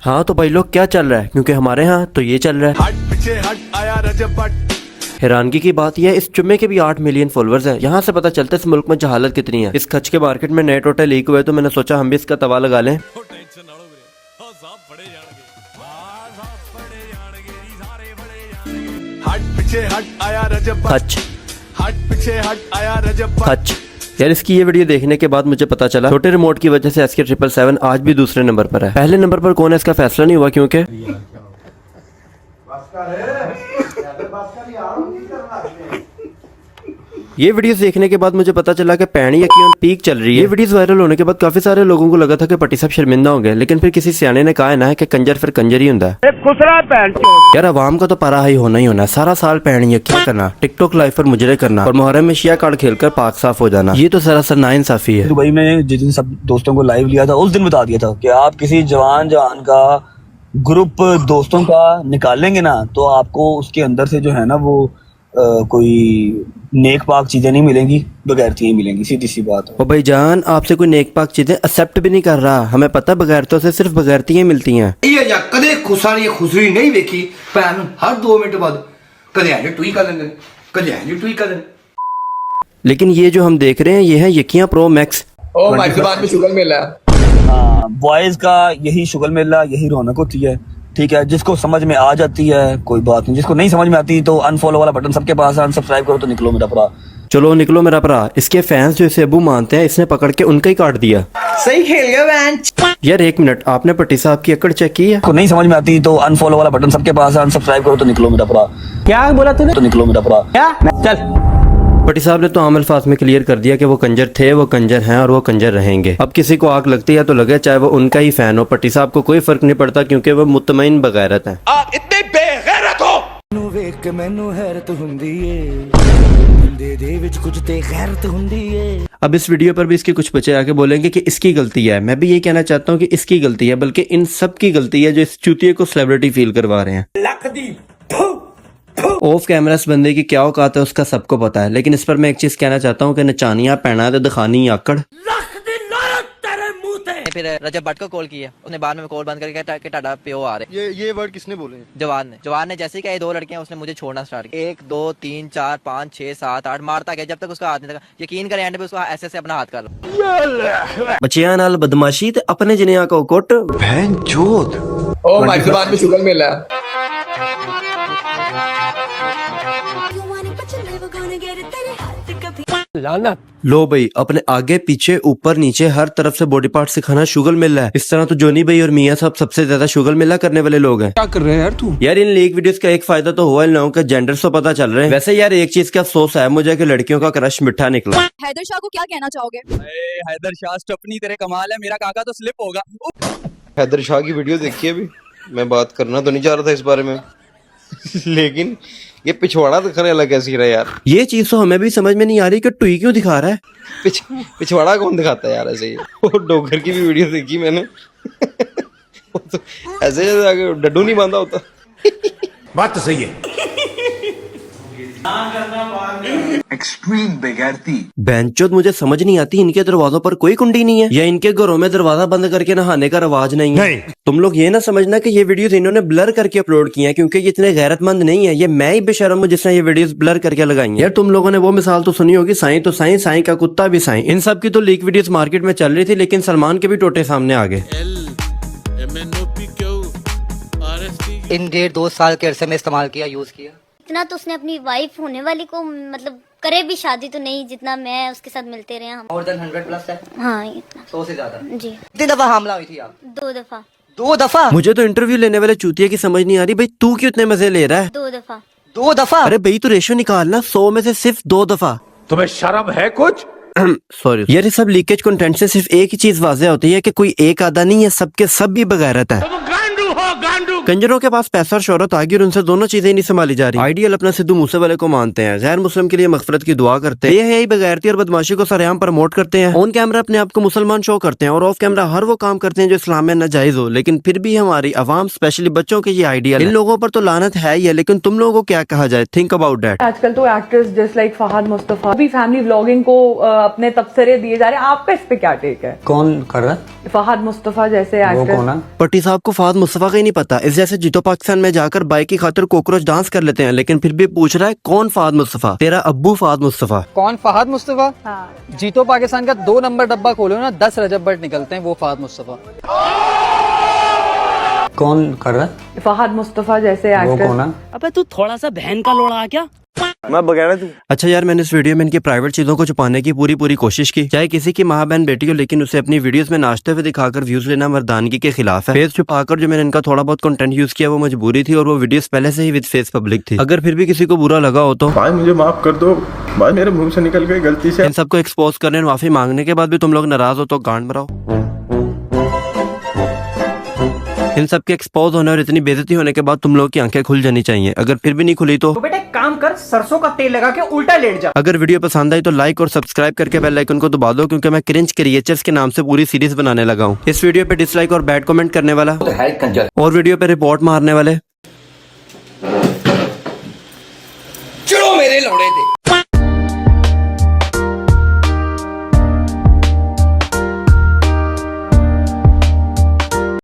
हाँ तो भाई लोग क्या चल रहा है, क्योंकि हमारे यहाँ तो ये चल रहा है। हट पीछे हट आया रजब भट्ट। हैरानगी की बात यह है, इस जुम्मे के भी 8 मिलियन फॉलोअर्स हैं। यहाँ से पता चलता है इस मुल्क में जहालत कितनी है। इस खच के मार्केट में नए टोटे लीक हुए तो मैंने सोचा हम भी इसका तवा लगा लें। हट पीछे हट आया रजब भट्ट। खच हट पीछे हट आया रजब भट्ट। खच यार, इसकी ये वीडियो देखने के बाद मुझे पता चला छोटे रिमोट की वजह से SK777 आज भी दूसरे नंबर पर है। पहले नंबर पर कौन है इसका फैसला नहीं हुआ, क्योंकि ये वीडियोस देखने के बाद मुझे पता चला कि पैणी यकीन पीक चल रही है। ये वीडियोस वायरल होने के बाद काफी सारे लोगों को लगा था कि पट्टी साहब शर्मिंदा होंगे, लेकिन फिर किसी सियाने ने कहा है ना कि कंजर फिर कंजर ही होता है। यार अवाम का तो पारा हाई होना ही होना है। सारा साल पैणी यकीन करना, टिकटॉक लाइव पर मुजरे करना और मुहर्रम में शिया कार्ड खेलकर पाक साफ हो जाना, ये तो सरासर नाइंसाफी है। दुबई में जिस दिन सब दोस्तों को लाइव लिया था उस दिन बता दिया था कि आप किसी जवान का ग्रुप दोस्तों का निकालेंगे ना तो आपको उसके अंदर से जो है ना वो कोई नेक पाक चीजें नहीं मिलेंगी, बगैरती ही मिलेंगी। सीधी सी बात है। ओ भाई जान, आपसे कोई नेक पाक चीजें एक्सेप्ट भी नहीं कर रहा। हमें पता बगैरतों से सिर्फ बगैरती ही मिलती हैं। या कदे खुसरी नहीं देखी भैन, हर 2 मिनट बाद कदे ऐ ट्वीट कर लेंगे, कदे ऐ ट्वीट कर लेंगे। लेकिन ये जो हम देख रहे हैं ये है यकिया प्रो मैक्स। ओ माय जुबान में शुगर मिला। हाँ, बॉयज का यही शुगल मेला, यही रौनक होती है। ठीक है, जिसको समझ में आ जाती है कोई बात नहीं, जिसको नहीं समझ में आती तो अनफॉलो वाला बटन सबके पास है, अनसब्सक्राइब करो तो निकलो मेरा भरा। चलो निकलो मेरा भरा। इसके फैंस जो इसे अबू मानते हैं, इसने पकड़ के उनका ही काट दिया। सही खेल गया बेंच। यार 1 मिनट, आपने पट्टी साहब की अकड़ चेक की है? जिसको नहीं समझ में आती तो अनफॉलो वाला बटन सबके पास है, अनसब्सक्राइब करो तो निकलो मेरा भरा। क्या बोला तूने? तो निकलो मेरा भरा। क्या? चल। पट्टी साहब ने तो आम अल्फाज में क्लियर कर दिया कि वो कंजर थे, वो कंजर हैं और वो कंजर रहेंगे। अब किसी को आग लगती है तो लगे, चाहे वो उनका ही फैन हो। पट्टी साहब को कोई फर्क नहीं पड़ता क्योंकि वो मुतमईन बगैरत हैं। आप इतने बेगैरत हो। अब इस वीडियो पर भी इसके कुछ बच्चे आके बोलेंगे कि इसकी गलती है। मैं भी ये कहना चाहता हूँ कि इसकी गलती है, बल्कि इन सब की गलती है जो इस चूतिए को सेलिब्रिटी फील करवा रहे हैं। ऑफ कैमरा इस बंदे की क्या औकात है उसका सबको पता है, लेकिन इस पर मैं एक चीज कहना चाहता हूँ कि नचानिया पैना तो दिखानी आकड़। फिर रजब भट्ट को कॉल किया, उसने बाद में कॉल बंद करके कि टाडा प्यो आ रहे। ये वर्ड किसने बोले? जवान ने जैसे ही कहा 2 लड़के हैं, उसने मुझे छोड़ना स्टार्ट किया। 1 2 3 4 5 6 7 8 मारता गया जब तक उसका हाथ नहीं लगा। यकीन करें एंड पे उसको ऐसे अपना हाथ कर लो। बच्चियां नाल बदमाशी ते अपने जिनिया को कुट। ओ माय जुबान में शुगर मिला। लानत। लो भाई, अपने आगे पीछे ऊपर नीचे हर तरफ से बॉडी पार्ट सिखाना शुगल मिल रहा है। इस तरह तो जोनी भाई और मियां साहब सबसे ज्यादा शुगल मिला करने वाले लोग हैं। क्या कर रहे हैं यार तू? यार इन लीक वीडियोस का एक फायदा तो हुआ इन लोगों का जेंडर तो पता चल रहे हैं। वैसे यार एक चीज का अफसोस है मुझे कि लड़कियों का क्रश मिठा निकला। हैदर शाह को क्या कहना चाहोगे? हैदर शाह स्टपनी तेरे कमाल है, मेरा काका तो स्लिप होगा। हैदर शाह की वीडियो देखी है अभी? मैं बात करना तो नहीं चाह रहा था इस बारे में लेकिन ये पिछवाड़ा दिखाने लगा कैसी रहा यार। ये चीज तो हमें भी समझ में नहीं आ रही कि टुई क्यों दिखा रहा है। पिछवाड़ा कौन दिखाता है यार ऐसे ही? वो डोगर की भी वीडियो देखी मैंने वो तो ऐसे आगे डड्डू नहीं बांधा होता। बात तो सही है। एक्सट्रीम बेगैरती। बेंचोद मुझे समझ नहीं आती, इनके दरवाजों पर कोई कुंडी नहीं है या इनके घरों में दरवाजा बंद करके नहाने का रवाज नहीं है। तुम लोग ये ना समझना कि ये वीडियोस इन्होंने ब्लर करके अपलोड की हैं, क्योंकि ये इतने गैरतमंद नहीं है। ये मैं ही बेशर्म हूँ जिसने ये वीडियोस ब्लर करके लगाई हैं। यार तुम लोगों ने वो मिसाल तो सुनी होगी, साईं तो साईं, साईं का कुत्ता भी साईं। इन सब की तो लीक वीडियोस मार्केट में चल रही थी, लेकिन सलमान के भी टोटे सामने आ गए। इन 1.5-2 साल के अरसे में इस्तेमाल किया, यूज किया। इतना तो उसने अपनी वाइफ होने वाली को मतलब करे भी शादी तो नहीं जितना मैं उसके साथ मिलते रहे हम। मोर देन 100+ है। हाँ इतना। 100 से ज्यादा जी। कितनी दफा हमला हुई थी आप? 2 दफा। 2 दफा? मुझे तो इंटरव्यू लेने वाले चूतिया की समझ नहीं आ रही, भाई तू क्यों इतने मजे ले रहा है? 2 दफा। 2 दफा? अरे भाई तू रेशो निकालना, 100 में से सिर्फ 2 दफा। तुम्हें शर्म है कुछ? सॉरी यार, ये सब लीकेज कंटेंट से सिर्फ एक ही चीज वाज़ेह होती है कि कोई एक आधा नहीं है, सबके सब भी बगैरत है। तुम गांडू हो गांडू। कंजरों के पास पैसा और शोहरत आ गई और उनसे दोनों चीजें नहीं संभाली जा रही। आइडियल अपना सिद्धू मूसेवाले को मानते हैं, गैर मुस्लिम के लिए मगफरत की दुआ करते हैं, यही बगैरती और बदमाशी को सरेआम प्रमोट करते हैं, ऑन कैमरा अपने आप को मुसलमान शो करते हैं और ऑफ कैमरा हर वो काम करते हैं जो इस्लाम में नाजायज हो। लेकिन फिर भी हमारी अवाम स्पेशली बच्चों के ये आइडियल, इन लोगों पर तो लानत है ही है, लेकिन तुम लोगों को क्या कहा जाए? Think about that. आजकल तो actors just like Fahad Mustafa भी फैमिली व्लॉगिंग को अपने तबसरे दिए जा रहे हैं, आपका इस पे क्या टेक है? कौन कर रहा है? फहद मुस्तफा जैसे वो एक्टर। कौन है? पट्टी साहब को फहद मुस्तफा का ही नहीं पता। इस जैसे जीतो पाकिस्तान में जाकर बाइक की खातिर कोकरोच डांस कर लेते हैं, लेकिन फिर भी पूछ रहा है कौन फहद मुस्तफा? तेरा अब्बू फहद मुस्तफा। कौन फहद मुस्तफा? जीतो पाकिस्तान का 2 नंबर डब्बा खोलो ना, 10 रजब भट्ट निकलते हैं, वो फहद मुस्तफा। कौन कर रहा है? फहद मुस्तफा जैसे वो एक्टर। कौन है? अबे तू थोड़ा सा बहन का लोड़ा क्या? मैं बगैर तू अच्छा यार, मैंने इस वीडियो में इनकी प्राइवेट चीजों को छुपाने की पूरी कोशिश की, चाहे किसी की माँ बहन बेटी हो, लेकिन उसे अपनी वीडियोस में नाचते हुए दिखाकर व्यूज लेना मर्दानगी के खिलाफ है। फेस छुपाकर जो मैंने इनका थोड़ा बहुत कंटेंट यूज किया वो मजबूरी थी और वो वीडियोस पहले से ही विद फेस पब्लिक थी। अगर फिर भी किसी को बुरा लगा हो तो भाई मुझे माफ कर दो भाई, मेरे मुंह से निकल गई गलती से। इन सबको एक्सपोज करने और माफी मांगने के बाद भी तुम लोग नाराज हो तो गांड मराओ। इन सब के एक्सपोज होने और इतनी बेइज्जती होने के बाद तुम लोग की आंखें खुल जानी चाहिए। अगर फिर भी नहीं खुली तो बेटा एक काम कर, सरसों का तेल लगा के उल्टा लेट जा। अगर वीडियो पसंद आई तो लाइक और सब्सक्राइब करके बेल आइकन को दबा दो, क्योंकि मैं क्रिंज क्रिएचर्स के नाम से पूरी सीरीज बनाने लगा हूँ। इस वीडियो पे डिसलाइक और बैड कमेंट करने वाला और वीडियो पे रिपोर्ट मारने वाले चलो मेरे लौड़े थे।